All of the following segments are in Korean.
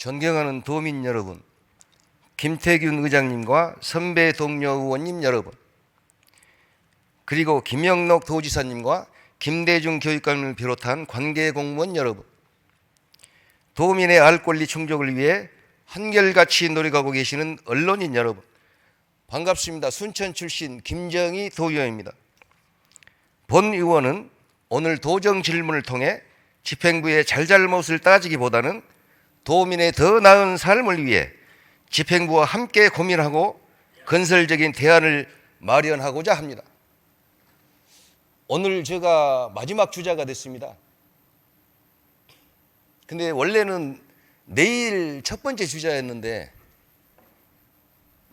존경하는 도민 여러분, 김태균 의장님과 선배 동료 의원님 여러분, 그리고 김영록 도지사님과 김대중 교육감을 비롯한 관계 공무원 여러분, 도민의 알 권리 충족을 위해 한결같이 노력하고 계시는 언론인 여러분, 반갑습니다. 순천 출신 김정희 도의원입니다. 본 의원은 오늘 도정 질문을 통해 집행부의 잘잘못을 따지기보다는 도민의 더 나은 삶을 위해 집행부와 함께 고민하고 건설적인 대안을 마련하고자 합니다. 오늘 제가 마지막 주자가 됐습니다. 근데 원래는 내일 첫 번째 주자였는데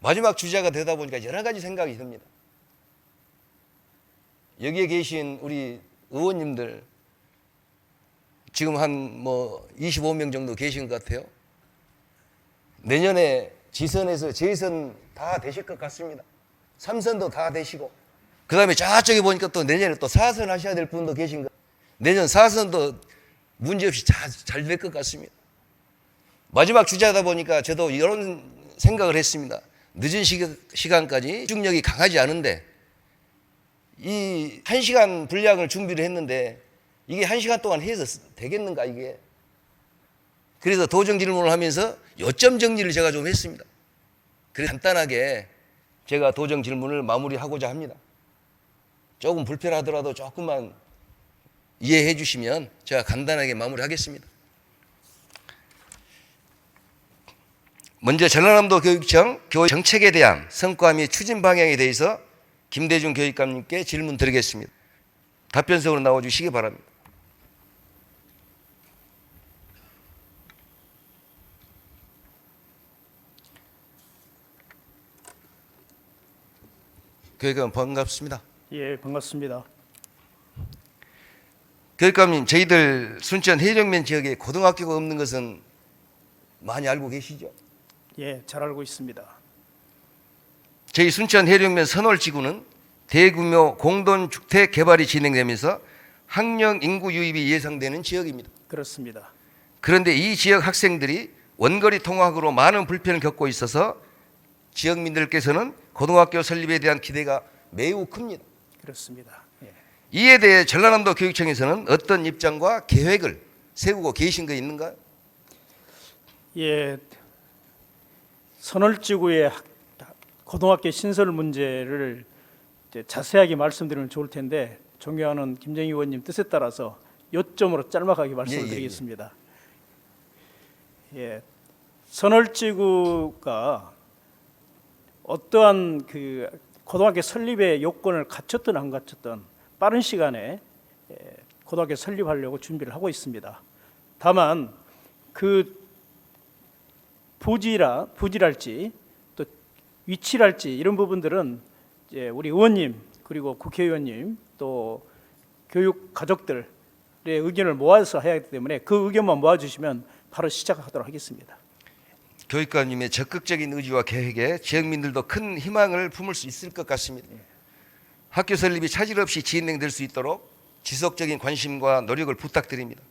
마지막 주자가 되다 보니까 여러 가지 생각이 듭니다. 여기에 계신 우리 의원님들 지금 한 25명 정도 계신 것 같아요. 내년에 지선에서 재선 다 되실 것 같습니다. 3선도 다 되시고, 그 다음에 저쪽에 보니까 또 내년에 또 4선 하셔야 될 분도 계신 것. 내년 4선도 문제없이 잘 될 것 같습니다. 마지막 주자다 보니까 저도 이런 생각을 했습니다. 늦은 시간까지 집중력이 강하지 않은데 이 1시간 분량을 준비를 했는데 이게 1시간 동안 해서 되겠는가 이게. 그래서 도정 질문을 하면서 요점 정리를 제가 좀 했습니다. 그래서 간단하게 제가 도정 질문을 마무리하고자 합니다. 조금 불편하더라도 조금만 이해해 주시면 제가 간단하게 마무리하겠습니다. 먼저 전라남도 교육청 교육 정책에 대한 성과 및 추진 방향에 대해서 김대중 교육감님께 질문 드리겠습니다. 답변석으로 나와주시기 바랍니다. 교육감 반갑습니다. 예, 반갑습니다. 교육감님, 저희들 순천 해령면 지역에 고등학교가 없는 것은 많이 알고 계시죠? 예, 잘 알고 있습니다. 저희 순천 해령면 선월지구는 대규모 공동주택 개발이 진행되면서 학령 인구 유입이 예상되는 지역입니다. 그렇습니다. 그런데 이 지역 학생들이 원거리 통학으로 많은 불편을 겪고 있어서 지역민들께서는 고등학교 설립에 대한 기대가 매우 큽니다. 그렇습니다. 예. 이에 대해 전라남도 교육청에서는 어떤 입장과 계획을 세우고 계신 거 있는가요? 예, 선월지구의 고등학교 신설 문제를 이제 자세하게 말씀드리면 좋을 텐데 존경하는 김정희 의원님 뜻에 따라서 요점으로 짤막하게 말씀드리겠습니다. 예, 선월지구가 어떠한 그 고등학교 설립의 요건을 갖췄든 안 갖췄든 빠른 시간에 고등학교 설립하려고 준비를 하고 있습니다. 다만 그 부지랄지 또 위치랄지 이런 부분들은 이제 우리 의원님 그리고 국회의원님 또 교육 가족들의 의견을 모아서 해야 하기 때문에 그 의견만 모아주시면 바로 시작하도록 하겠습니다. 교육감님의 적극적인 의지와 계획에 지역민들도 큰 희망을 품을 수 있을 것 같습니다. 학교 설립이 차질 없이 진행될 수 있도록 지속적인 관심과 노력을 부탁드립니다.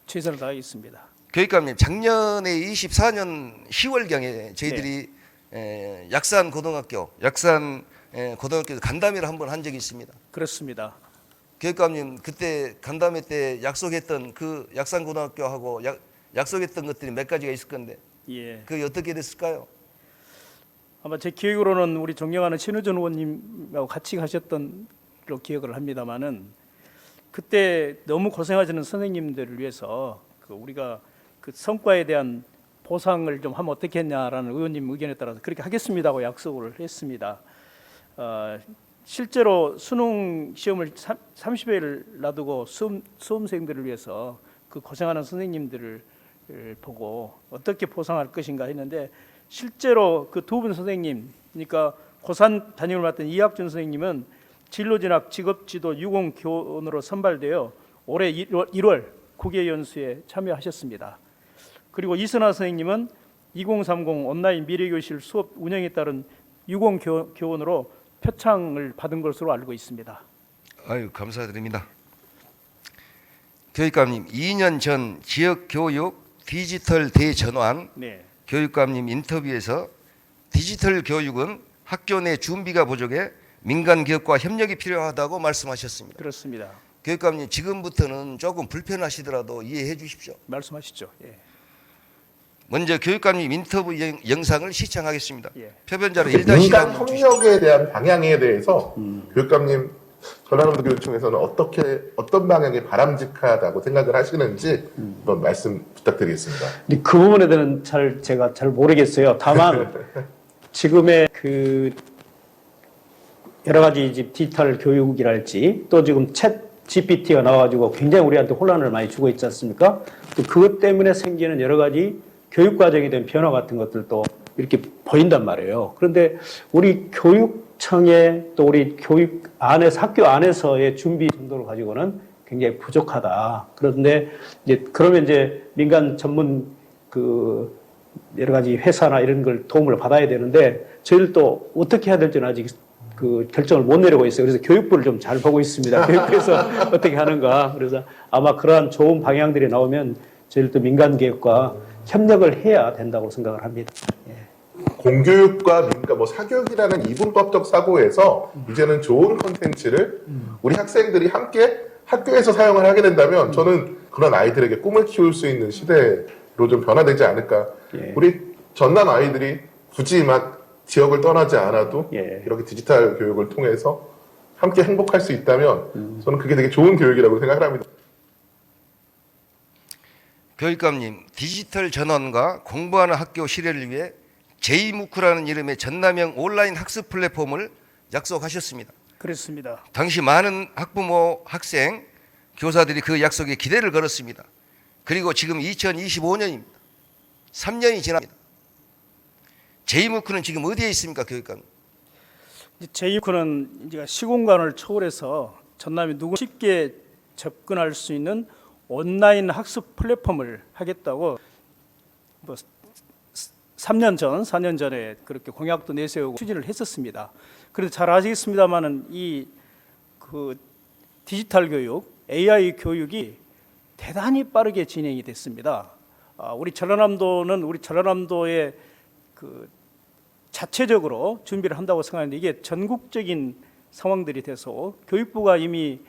최선을 다하겠습니다. 교육감님, 작년에 24년 10월경에 저희들이 약산 고등학교 간담회를 한번 한 적이 있습니다. 그렇습니다. 교육감님, 그때 간담회 때 약속했던 그 약산 고등학교하고 약속했던 것들이 몇 가지가 있을 건데 예. 그게 어떻게 됐을까요? 아마 제 기억으로는 우리 존경하는 신우전 의원님하고 같이 가셨던 로 기억을 합니다만은 그때 너무 고생하시는 선생님들을 위해서 우리가 그 성과에 대한 보상을 좀 하면 어떻겠냐라는 의원님 의견에 따라서 그렇게 하겠습니다고 약속을 했습니다. 실제로 수능 시험을 30일 놔두고 수험생들을 위해서 그 고생하는 선생님들을 보고 어떻게 보상할 것인가 했는데 실제로 그 두 분 선생님, 그러니까 고산 담임을 맡은 이학준 선생님은 진로진학 직업지도 유공교원으로 선발되어 올해 1월 국외연수에 참여하셨습니다. 그리고 이선화 선생님은 2030 온라인 미래교실 수업 운영에 따른 유공교원으로 표창을 받은 것으로 알고 있습니다. 아유, 감사드립니다. 교육감님, 2년 전 지역교육 디지털 대전환 네. 교육감님 인터뷰에서 디지털 교육은 학교 내 준비가 부족해 민간 기업과 협력이 필요하다고 말씀하셨습니다. 그렇습니다. 교육감님 지금부터는 조금 불편하시더라도 이해해 주십시오. 말씀하시죠. 예. 먼저 교육감님 인터뷰 영상을 시청하겠습니다. 예. 표변자로 민간 1-1 한번 주십시오. 협력에 대한 방향에 대해서 교육감님 전라남도 교육청에서는 어떤 방향이 바람직하다고 생각을 하시는지 한번 말씀 부탁드리겠습니다. 근데 그 부분에 대해서는 제가 잘 모르겠어요. 다만 지금의 그 여러 가지 이제 디지털 교육이랄지 또 지금 챗 GPT가 나와가지고 굉장히 우리한테 혼란을 많이 주고 있지 않습니까? 또 그것 때문에 생기는 여러 가지 교육 과정에 대한 변화 같은 것들도 이렇게 보인단 말이에요. 그런데 우리 교육청의 또 우리 교육 안에서 학교 안에서의 준비 정도를 가지고는 굉장히 부족하다. 그런데 이제 그러면 이제 민간 전문 그 여러 가지 회사나 이런 걸 도움을 받아야 되는데 저희들도 어떻게 해야 될지는 아직 그 결정을 못 내리고 있어요. 그래서 교육부를 좀 잘 보고 있습니다. 교육부에서 어떻게 하는가. 그래서 아마 그러한 좋은 방향들이 나오면 저희들도 민간 기업과 협력을 해야 된다고 생각을 합니다. 예. 공교육과 민간 사교육이라는 이분법적 사고에서 이제는 좋은 콘텐츠를 우리 학생들이 함께 학교에서 사용을 하게 된다면 저는 그런 아이들에게 꿈을 키울 수 있는 시대로 좀 변화되지 않을까. 예. 우리 전남 아이들이 굳이 막 지역을 떠나지 않아도 예. 이렇게 디지털 교육을 통해서 함께 행복할 수 있다면 저는 그게 되게 좋은 교육이라고 생각을 합니다. 교육감님, 디지털 전환과 공부하는 학교 실현을 위해 제이무크라는 이름의 전남형 온라인 학습 플랫폼을 약속하셨습니다. 그렇습니다. 당시 많은 학부모, 학생, 교사들이 그 약속에 기대를 걸었습니다. 그리고 지금 2025년입니다. 3년이 지납니다. 제이무크는 지금 어디에 있습니까, 교육감님? 제이무크는 이제 시공간을 초월해서 전남이 누구 쉽게 접근할 수 있는 온라인 학습 플랫폼을 하겠다고 3년 전, 4년 전에 그렇게 공약도 내세우고 추진을 했었습니다. 그래서 잘 아시겠습니다만은 그 디지털 교육, AI 교육이 대단히 빠르게 진행이 됐습니다. 우리 전라남도의 그 자체적으로 준비를 한다고 생각하는데 이게 전국적인 상황들이 돼서 교육부가 이미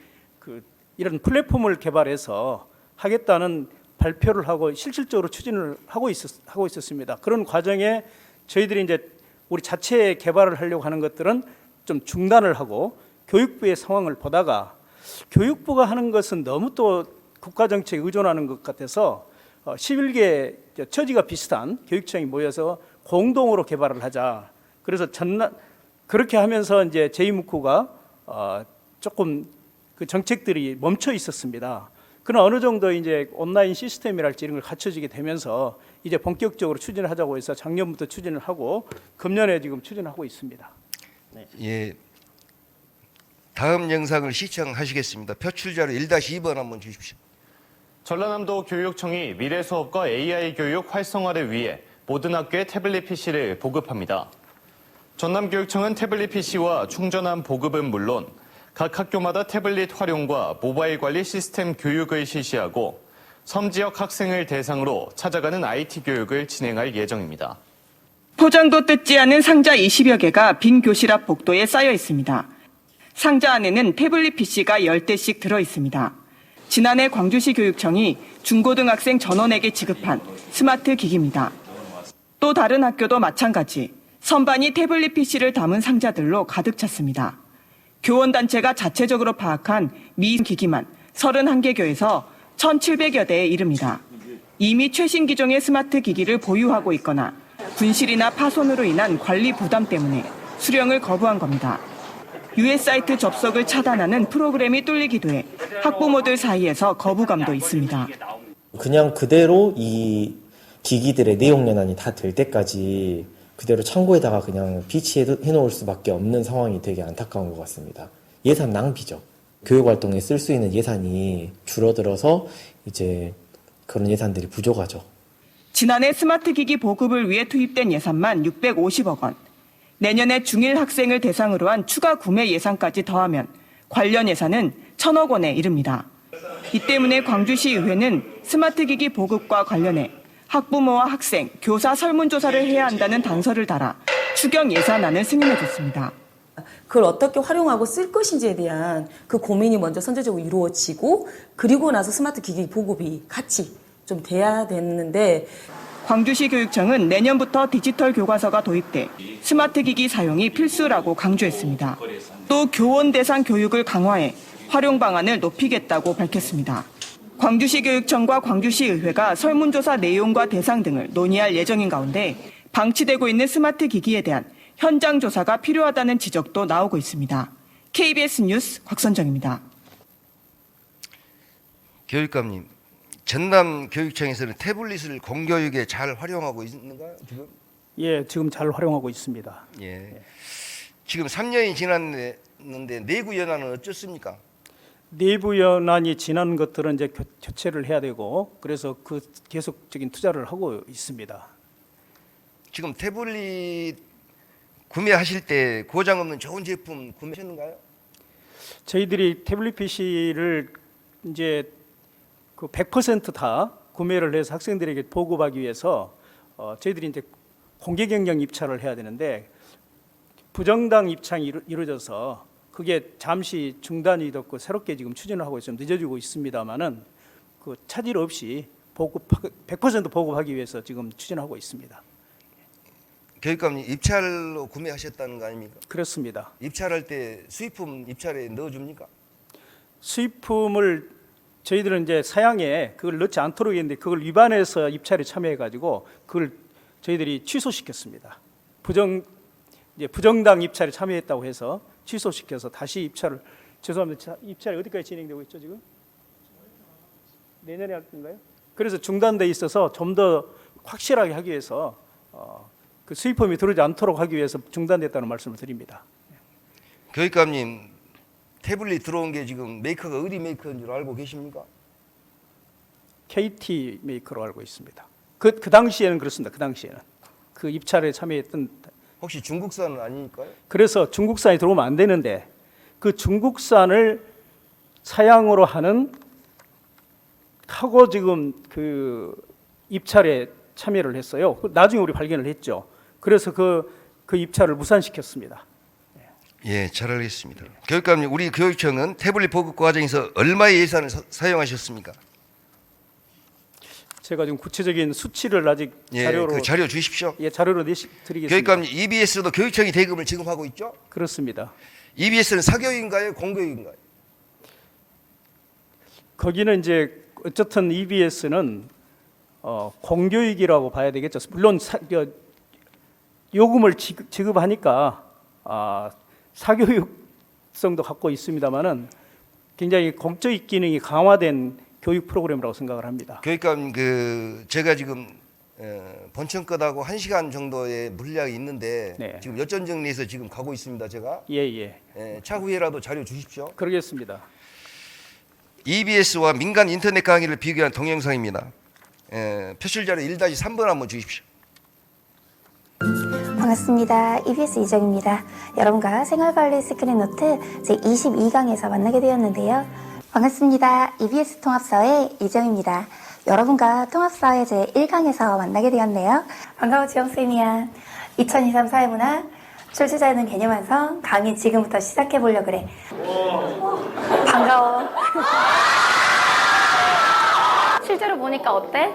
이런 플랫폼을 개발해서 하겠다는 발표를 하고 실질적으로 추진을 하고 있었습니다. 그런 과정에 저희들이 이제 우리 자체 개발을 하려고 하는 것들은 좀 중단을 하고 교육부의 상황을 보다가 교육부가 하는 것은 너무 또 국가 정책에 의존하는 것 같아서 11개 처지가 비슷한 교육청이 모여서 공동으로 개발을 하자. 그래서 그렇게 하면서 이제 제이무크가 조금 그 정책들이 멈춰 있었습니다. 그러나 어느 정도 이제 온라인 시스템이랄지 이런 걸 갖춰지게 되면서 이제 본격적으로 추진을 하자고 해서 작년부터 추진을 하고 금년에 지금 추진하고 있습니다. 네. 예. 다음 영상을 시청하시겠습니다. 표출자로 1-2번 한번 주십시오. 전라남도 교육청이 미래 수업과 AI 교육 활성화를 위해 모든 학교에 태블릿 PC를 보급합니다. 전남교육청은 태블릿 PC와 충전함 보급은 물론 각 학교마다 태블릿 활용과 모바일 관리 시스템 교육을 실시하고 섬 지역 학생을 대상으로 찾아가는 IT 교육을 진행할 예정입니다. 포장도 뜯지 않은 상자 20여 개가 빈 교실 앞 복도에 쌓여 있습니다. 상자 안에는 태블릿 PC가 10대씩 들어 있습니다. 지난해 광주시 교육청이 중고등학생 전원에게 지급한 스마트 기기입니다. 또 다른 학교도 마찬가지 선반이 태블릿 PC를 담은 상자들로 가득 찼습니다. 교원단체가 자체적으로 파악한 미기기만 31개 교에서 1,700여 대에 이릅니다. 이미 최신 기종의 스마트 기기를 보유하고 있거나 분실이나 파손으로 인한 관리 부담 때문에 수령을 거부한 겁니다. US 사이트 접속을 차단하는 프로그램이 뚫리기도 해 학부모들 사이에서 거부감도 있습니다. 그냥 그대로 이 기기들의 내용 연한이 다 될 때까지 그대로 창고에다가 그냥 비치해 놓을 수밖에 없는 상황이 되게 안타까운 것 같습니다. 예산 낭비죠. 교육 활동에 쓸 수 있는 예산이 줄어들어서 이제 그런 예산들이 부족하죠. 지난해 스마트 기기 보급을 위해 투입된 예산만 650억 원. 내년에 중1 학생을 대상으로 한 추가 구매 예산까지 더하면 관련 예산은 1,000억 원에 이릅니다. 이 때문에 광주시 의회는 스마트 기기 보급과 관련해 학부모와 학생, 교사 설문조사를 해야 한다는 단서를 달아 추경 예산안을 승인해줬습니다. 그걸 어떻게 활용하고 쓸 것인지에 대한 그 고민이 먼저 선제적으로 이루어지고 그리고 나서 스마트 기기 보급이 같이 좀 돼야 되는데 광주시 교육청은 내년부터 디지털 교과서가 도입돼 스마트 기기 사용이 필수라고 강조했습니다. 또 교원 대상 교육을 강화해 활용 방안을 높이겠다고 밝혔습니다. 광주시 교육청과 광주시 의회가 설문조사 내용과 대상 등을 논의할 예정인 가운데 방치되고 있는 스마트 기기에 대한 현장 조사가 필요하다는 지적도 나오고 있습니다. KBS 뉴스 곽선정입니다. 교육감님, 전남교육청에서는 태블릿을 공교육에 잘 활용하고 있는가요? 지금? 예, 지금 잘 활용하고 있습니다. 예. 지금 3년이 지났는데 내구 연한은 어떻습니까? 내부 연한이 지난 것들은 이제 교체를 해야 되고 그래서 그 계속적인 투자를 하고 있습니다. 지금 태블릿 구매하실 때 고장 없는 좋은 제품 구매하셨는가요? 저희들이 태블릿 PC를 이제 그 100% 다 구매를 해서 학생들에게 보급하기 위해서 저희들이 이제 공개 경영 입찰을 해야 되는데 부정당 입찰이 이루어져서 그게 잠시 중단이 됐고 새롭게 지금 추진을 하고 있으면 늦어지고 있습니다만은 그 차질 없이 100% 보급하기 위해서 지금 추진하고 있습니다. 교육감님, 입찰로 구매하셨다는 거 아닙니까? 그렇습니다. 입찰할 때 수입품 입찰에 넣어줍니까? 수입품을 저희들은 이제 사양에 그걸 넣지 않도록 했는데 그걸 위반해서 입찰에 참여해가지고 그걸 저희들이 취소시켰습니다. 부정당 입찰에 참여했다고 해서 취소시켜서 다시 입찰을 죄송합니다. 입찰이 어디까지 진행되고 있죠 지금? 내년에 할 건가요? 그래서 중단돼 있어서 좀 더 확실하게 하기 위해서 그 수입품이 들어오지 않도록 하기 위해서 중단됐다는 말씀을 드립니다. 교육감님, 태블릿 들어온 게 지금 메이커가 어디 메이커인 줄 알고 계십니까? KT 메이커로 알고 있습니다. 그 당시에는 그렇습니다. 그 당시에는 그 입찰에 참여했던 혹시 중국산은 아닐까요? 그래서 중국산이 들어오면 안 되는데 그 중국산을 사양으로 하고 지금 그 입찰에 참여를 했어요. 나중에 우리 발견을 했죠. 그래서 그 입찰을 무산시켰습니다. 예, 잘 알겠습니다. 교육감님, 우리 교육청은 태블릿 보급 과정에서 얼마의 예산을 사용하셨습니까? 제가 지금 구체적인 수치를 아직 예, 자료로 그 자료 주십시오. 예, 자료로 드리겠습니다. 교육감님, EBS도 교육청이 대금을 지급하고 있죠? 그렇습니다. EBS는 사교육인가요, 공교육인가요? 거기는 이제 어쨌든 EBS는 공교육이라고 봐야 되겠죠. 물론 요금을 지급하니까 사교육성도 갖고 있습니다만은 굉장히 공적 기능이 강화된 교육 프로그램이라고 생각을 합니다. 교육감님, 제가 지금 본청 끝하고 1시간 정도의 물량이 있는데 네. 지금 여전 정리해서 지금 가고 있습니다. 제가 예. 차후에라도 자료 주십시오. 그러겠습니다. EBS와 민간 인터넷 강의를 비교한 동영상입니다. 표실 자료 1-3번 한번 주십시오. 반갑습니다. EBS 이정입니다. 여러분과 생활관리 스크린 노트 제22강에서 만나게 되었는데요. 반갑습니다. EBS 통합사회 이정입니다. 여러분과 통합사회 제1강에서 만나게 되었네요. 반가워 지영쌤이야. 2023 사회문화 출제자는 개념 완성 강의 지금부터 시작해보려고 그래. 반가워. 실제로 보니까 어때?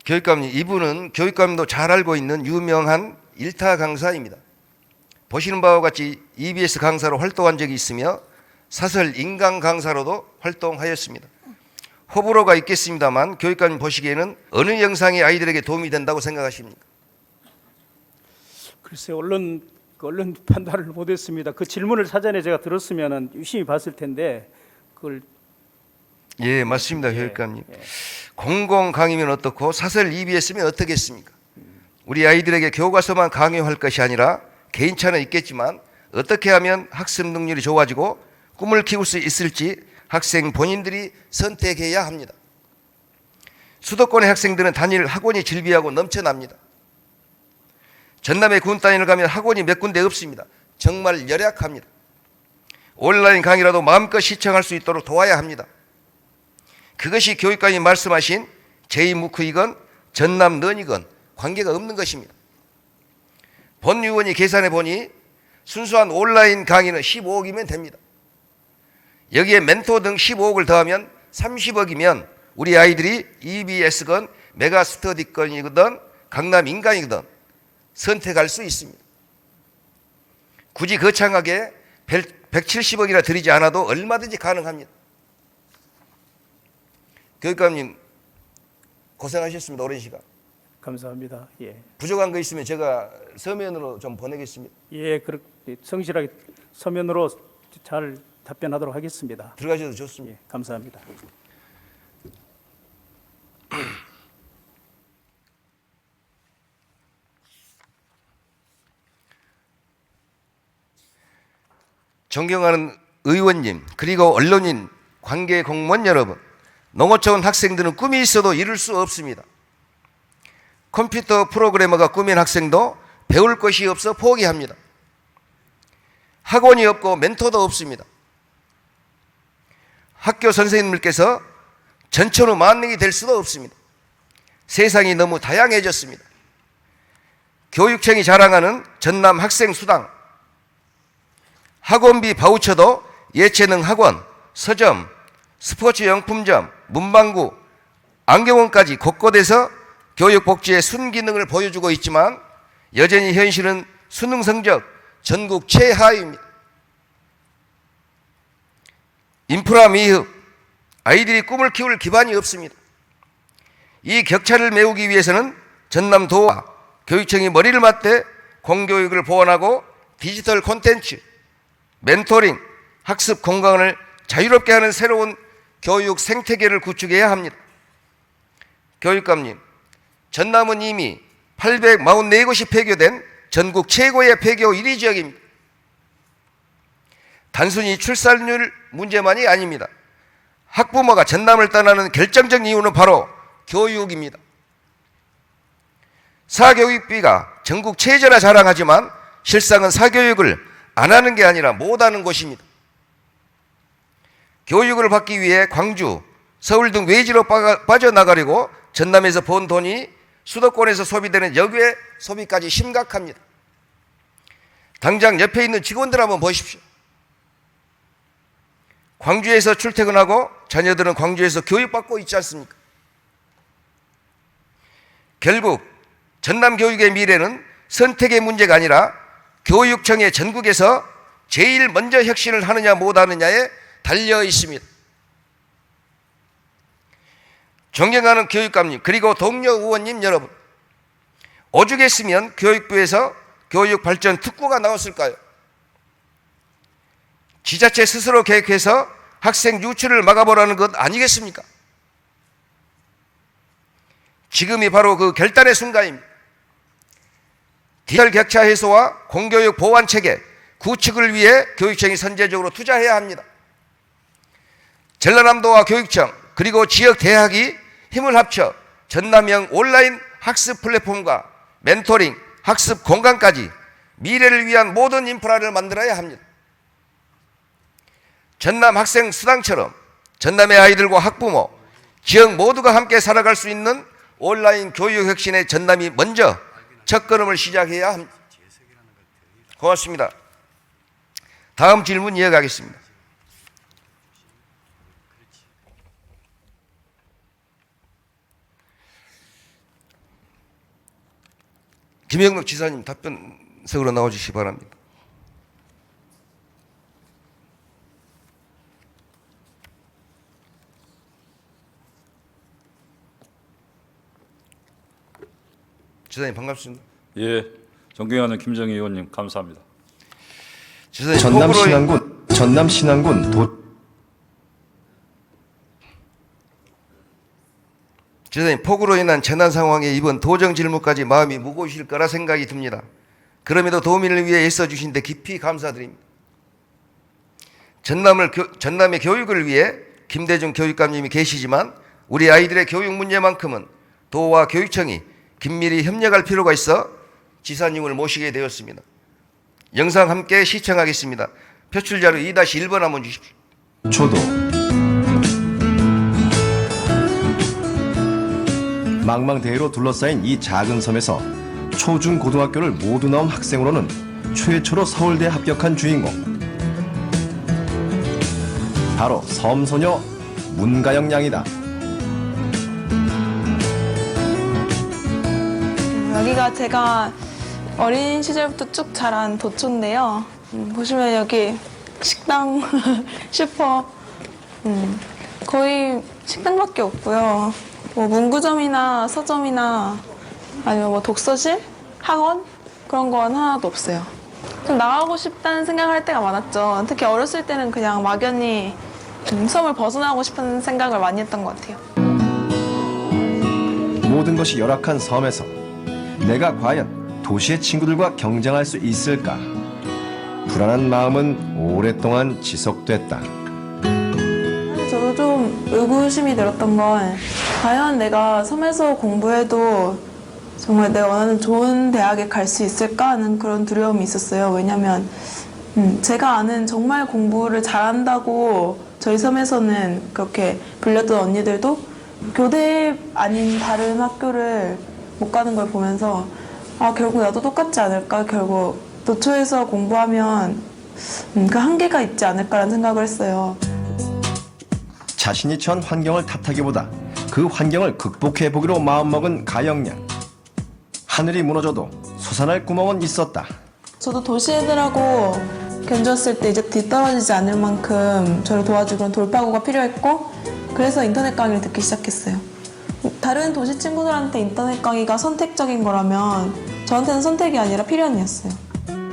교육감님, 이분은 교육감도 잘 알고 있는 유명한 일타 강사입니다. 보시는 바와 같이 EBS 강사로 활동한 적이 있으며 사설 인강 강사로도 활동하였습니다. 호불호가 있겠습니다만 교육감님 보시기에는 어느 영상이 아이들에게 도움이 된다고 생각하십니까? 글쎄 언론 판단을 못했습니다. 그 질문을 사전에 제가 들었으면 유심히 봤을 텐데 그걸 예, 맞습니다, 교육감님. 공공 강의면 어떻고 사설 EBS면 어떻겠습니까? 우리 아이들에게 교과서만 강요할 것이 아니라 개인차는 있겠지만 어떻게 하면 학습 능률이 좋아지고 꿈을 키울 수 있을지 학생 본인들이 선택해야 합니다. 수도권의 학생들은 단일 학원이 질비하고 넘쳐납니다. 전남의 군 단위를 가면 학원이 몇 군데 없습니다. 정말 열악합니다. 온라인 강의라도 마음껏 시청할 수 있도록 도와야 합니다. 그것이 교육감이 말씀하신 제2무크이건 전남런이건 관계가 없는 것입니다. 본 의원이 계산해 보니 순수한 온라인 강의는 15억이면 됩니다. 여기에 멘토 등 15억을 더하면 30억이면 우리 아이들이 EBS건 메가스터디건이든 강남 인강이든 선택할 수 있습니다. 굳이 거창하게 170억이나 들이지 않아도 얼마든지 가능합니다. 교육감님 고생하셨습니다. 오랜 시간. 감사합니다. 예, 부족한 거 있으면 제가 서면으로 좀 보내겠습니다. 예, 그렇게 성실하게 서면으로 잘 답변하도록 하겠습니다. 들어가셔도 좋습니다. 예, 감사합니다. 존경하는 의원님 그리고 언론인 관계 공무원 여러분, 농어촌 학생들은 꿈이 있어도 이룰 수 없습니다. 컴퓨터 프로그래머가 꿈인 학생도 배울 것이 없어 포기합니다. 학원이 없고 멘토도 없습니다. 학교 선생님들께서 전천후 만능이 될 수도 없습니다. 세상이 너무 다양해졌습니다. 교육청이 자랑하는 전남 학생수당, 학원비 바우처도 예체능 학원, 서점, 스포츠용품점, 문방구, 안경원까지 곳곳에서 교육복지의 순기능을 보여주고 있지만 여전히 현실은 수능 성적 전국 최하위입니다. 인프라 미흡, 아이들이 꿈을 키울 기반이 없습니다. 이 격차를 메우기 위해서는 전남도와 교육청이 머리를 맞대 공교육을 보완하고 디지털 콘텐츠, 멘토링, 학습 공간을 자유롭게 하는 새로운 교육 생태계를 구축해야 합니다. 교육감님, 전남은 이미 844곳이 폐교된 전국 최고의 폐교 1위 지역입니다. 단순히 출산율 문제만이 아닙니다. 학부모가 전남을 떠나는 결정적 이유는 바로 교육입니다. 사교육비가 전국 최저라 자랑하지만 실상은 사교육을 안 하는 게 아니라 못하는 곳입니다. 교육을 받기 위해 광주, 서울 등 외지로 빠져나가려고 전남에서 번 돈이 수도권에서 소비되는 역외 소비까지 심각합니다. 당장 옆에 있는 직원들 한번 보십시오. 광주에서 출퇴근하고 자녀들은 광주에서 교육받고 있지 않습니까? 결국 전남 교육의 미래는 선택의 문제가 아니라 교육청의 전국에서 제일 먼저 혁신을 하느냐 못하느냐에 달려 있습니다. 존경하는 교육감님 그리고 동료 의원님 여러분, 오죽했으면 교육부에서 교육발전 특구가 나왔을까요? 지자체 스스로 계획해서 학생 유출을 막아보라는 것 아니겠습니까? 지금이 바로 그 결단의 순간입니다. 디지털 격차 해소와 공교육 보완 체계 구축을 위해 교육청이 선제적으로 투자해야 합니다. 전라남도와 교육청 그리고 지역 대학이 힘을 합쳐 전남형 온라인 학습 플랫폼과 멘토링, 학습 공간까지 미래를 위한 모든 인프라를 만들어야 합니다. 전남 학생 수당처럼 전남의 아이들과 학부모, 지역 모두가 함께 살아갈 수 있는 온라인 교육 혁신에 전남이 먼저 첫걸음을 시작해야 합니다. 고맙습니다. 다음 질문 이어가겠습니다. 김영록 지사님 답변석으로 나와주시기 바랍니다. 지사님 반갑습니다. 예, 존경하는 김정희 의원님 감사합니다. 지사님 전남 신안군 지사님 폭우로 인한 재난 상황에 이번 도정 질문까지 마음이 무거우실 거라 생각이 듭니다. 그럼에도 도민을 위해 애써주신 데 깊이 감사드립니다. 전남의 교육을 위해 김대중 교육감님이 계시지만 우리 아이들의 교육 문제만큼은 도와 교육청이 긴밀히 협력할 필요가 있어 지사님을 모시게 되었습니다. 영상 함께 시청하겠습니다. 표출 자료 2-1번 한번 주십시오. 초도 망망대해로 둘러싸인 이 작은 섬에서 초중 고등학교를 모두 나온 학생으로는 최초로 서울대에 합격한 주인공, 바로 섬소녀 문가영 양이다. 여기가 제가 어린 시절부터 쭉 자란 도초인데요. 보시면 여기 식당, 슈퍼, 거의 식당밖에 없고요. 뭐 문구점이나 서점이나 아니면 뭐 독서실, 학원 그런 건 하나도 없어요. 좀 나가고 싶다는 생각을 할 때가 많았죠. 특히 어렸을 때는 그냥 막연히 섬을 벗어나고 싶은 생각을 많이 했던 것 같아요. 모든 것이 열악한 섬에서 내가 과연 도시의 친구들과 경쟁할 수 있을까? 불안한 마음은 오랫동안 지속됐다. 저도 좀 의구심이 들었던 건 과연 내가 섬에서 공부해도 정말 내가 원하는 좋은 대학에 갈 수 있을까 하는 그런 두려움이 있었어요. 왜냐면 제가 아는 정말 공부를 잘한다고 저희 섬에서는 그렇게 불렸던 언니들도 교대 아닌 다른 학교를 못 가는 걸 보면서 결국 나도 똑같지 않을까, 결국 도초에서 공부하면 그 한계가 있지 않을까라는 생각을 했어요. 자신이 처한 환경을 탓하기보다 그 환경을 극복해 보기로 마음먹은 가영양. 하늘이 무너져도 솟아날 구멍은 있었다. 저도 도시 애들하고 견뎠을 때 이제 뒤떨어지지 않을 만큼 저를 도와줄 그런 돌파구가 필요했고, 그래서 인터넷 강의를 듣기 시작했어요. 다른 도시 친구들한테 인터넷 강의가 선택적인 거라면 저한테는 선택이 아니라 필연이었어요.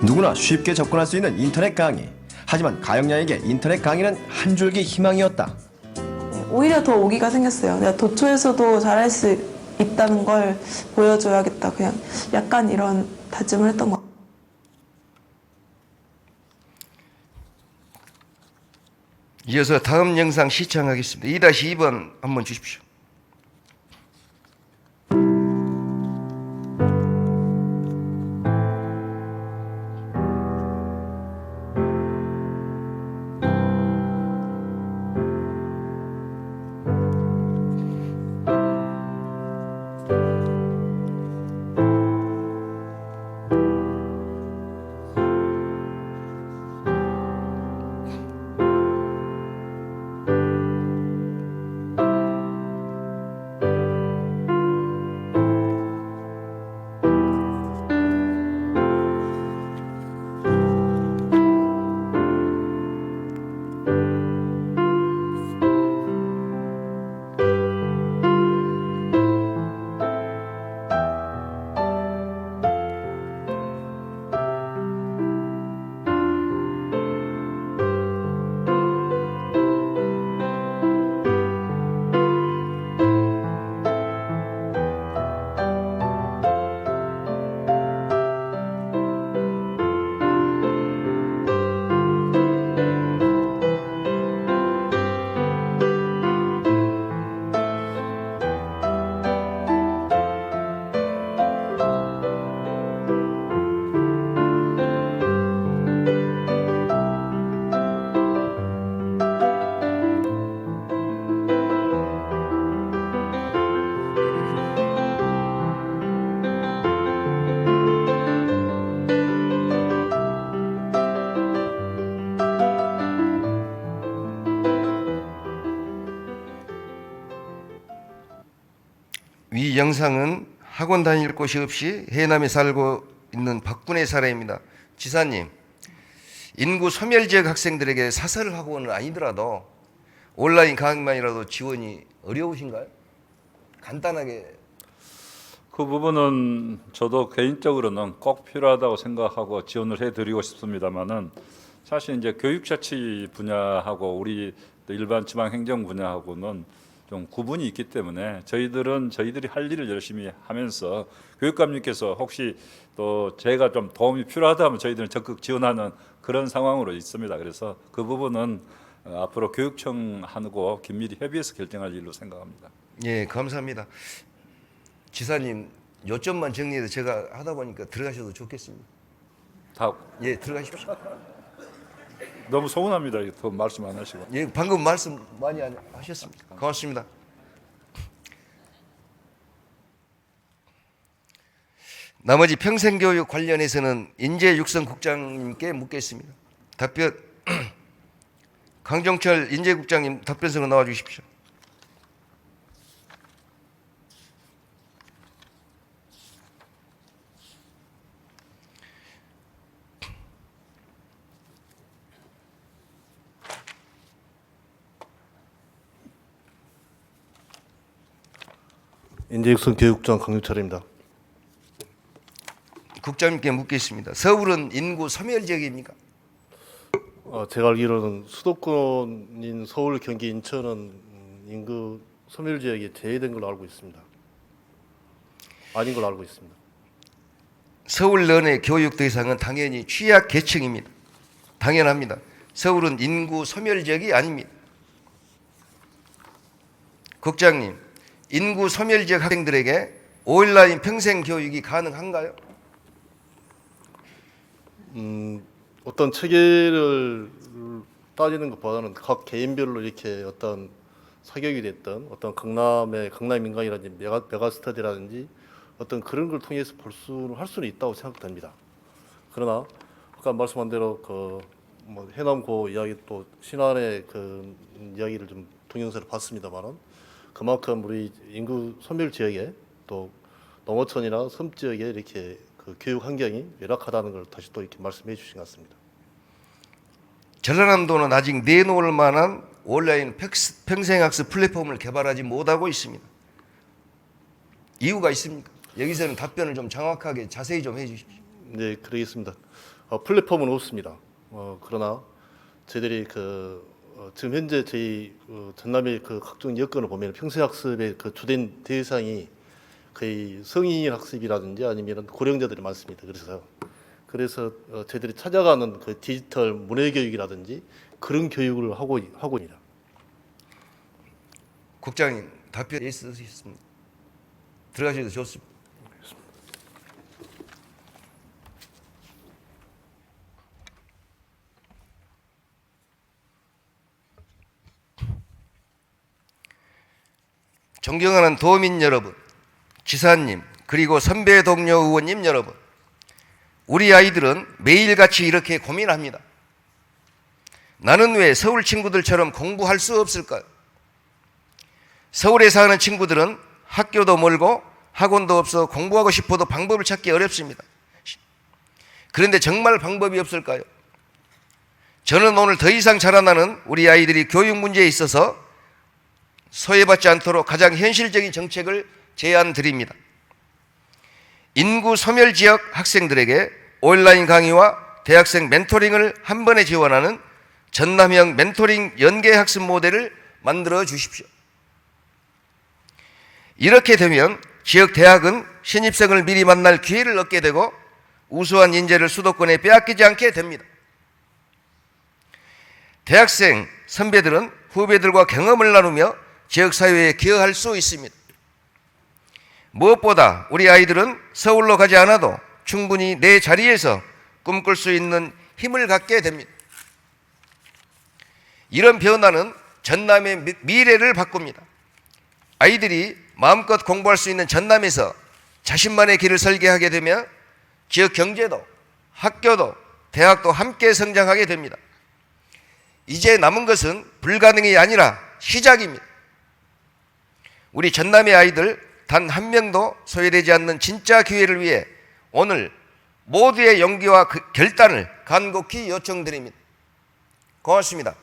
누구나 쉽게 접근할 수 있는 인터넷 강의. 하지만 가영양에게 인터넷 강의는 한 줄기 희망이었다. 오히려 더 오기가 생겼어요. 내가 도초에서도 잘할 수 있다는 걸 보여줘야겠다. 그냥 약간 이런 다짐을 했던 것 같아요. 이어서 다음 영상 시청하겠습니다. 2-2번 한번 주십시오. 이 영상은 학원 다닐 곳이 없이 해남에 살고 있는 박군의 사례입니다. 지사님, 인구 소멸 지역 학생들에게 사설 학원은 아니더라도 온라인 강의만이라도 지원이 어려우신가요? 간단하게. 그 부분은 저도 개인적으로는 꼭 필요하다고 생각하고 지원을 해드리고 싶습니다만은 사실 이제 교육자치 분야하고 우리 일반 지방행정 분야하고는 좀 구분이 있기 때문에 저희들이 할 일을 열심히 하면서 교육감님께서 혹시 또 제가 좀 도움이 필요하다 하면 저희들은 적극 지원하는 그런 상황으로 있습니다. 그래서 그 부분은 앞으로 교육청하고 긴밀히 협의해서 결정할 일로 생각합니다. 예, 감사합니다. 지사님, 요점만 정리해서 제가 하다 보니까 들어가셔도 좋겠습니다. 다 예, 들어가십시오. 너무 서운합니다. 더 말씀 안 하시고. 예, 방금 말씀 많이 하셨습니다. 고맙습니다. 나머지 평생교육 관련해서는 인재육성국장님께 묻겠습니다. 답변 강정철 인재국장님 답변서로 나와 주십시오. 인재육성교육장 강유철입니다. 국장님께 묻겠습니다. 서울은 인구 소멸 지역입니까? 제가 알기로는 수도권인 서울, 경기, 인천은 인구 소멸 지역에 제외된 걸로 알고 있습니다. 아닌 걸로 알고 있습니다. 서울 내의 교육 대상은 당연히 취약 계층입니다. 당연합니다. 서울은 인구 소멸 지역이 아닙니다. 국장님, 인구 소멸 지역 학생들에게 온라인 평생 교육이 가능한가요? 어떤 체계를 따지는 것보다는 각 개인별로 이렇게 어떤 사격이 됐던 어떤 강남 인강이라든지 메가스터디라든지 어떤 그런 걸 통해서 할 수는 있다고 생각됩니다. 그러나 아까 말씀한 대로 뭐 해남고 이야기 또 신안의 그 이야기를 좀 동영상을 봤습니다만은 그만큼 우리 인구 소멸 지역에 또 농어촌이나 섬 지역에 이렇게 그 교육 환경이 열악하다는 걸 다시 또 이렇게 말씀해 주신 것 같습니다. 전라남도는 아직 내놓을 만한 온라인 평생학습 플랫폼을 개발하지 못하고 있습니다. 이유가 있습니까? 여기서는 답변을 좀 정확하게 자세히 좀 해주십시오. 네, 그러겠습니다. 플랫폼은 없습니다. 그러나 저희들이 지금 현재 저희 전남의 그 각종 여건을 보면 평생학습의 그 주된 대상이 거의 성인 학습이라든지 아니면 고령자들이 많습니다. 그래서 저희들이 찾아가는 그 디지털 문해교육이라든지 그런 교육을 하고 있습니다. 국장님 답변 있으셨습니다. 들어가셔도 좋습니다. 존경하는 도민 여러분, 지사님, 그리고 선배 동료 의원님 여러분, 우리 아이들은 매일같이 이렇게 고민합니다. 나는 왜 서울 친구들처럼 공부할 수 없을까요? 서울에 사는 친구들은 학교도 멀고 학원도 없어 공부하고 싶어도 방법을 찾기 어렵습니다. 그런데 정말 방법이 없을까요? 저는 오늘 더 이상 자라나는 우리 아이들이 교육 문제에 있어서 소외받지 않도록 가장 현실적인 정책을 제안드립니다. 인구 소멸 지역 학생들에게 온라인 강의와 대학생 멘토링을 한 번에 지원하는 전남형 멘토링 연계 학습 모델을 만들어 주십시오. 이렇게 되면 지역 대학은 신입생을 미리 만날 기회를 얻게 되고 우수한 인재를 수도권에 빼앗기지 않게 됩니다. 대학생 선배들은 후배들과 경험을 나누며 지역사회에 기여할 수 있습니다. 무엇보다 우리 아이들은 서울로 가지 않아도 충분히 내 자리에서 꿈꿀 수 있는 힘을 갖게 됩니다. 이런 변화는 전남의 미래를 바꿉니다. 아이들이 마음껏 공부할 수 있는 전남에서 자신만의 길을 설계하게 되면 지역 경제도 학교도 대학도 함께 성장하게 됩니다. 이제 남은 것은 불가능이 아니라 시작입니다. 우리 전남의 아이들 단 한 명도 소외되지 않는 진짜 기회를 위해 오늘 모두의 용기와 결단을 간곡히 요청드립니다. 고맙습니다.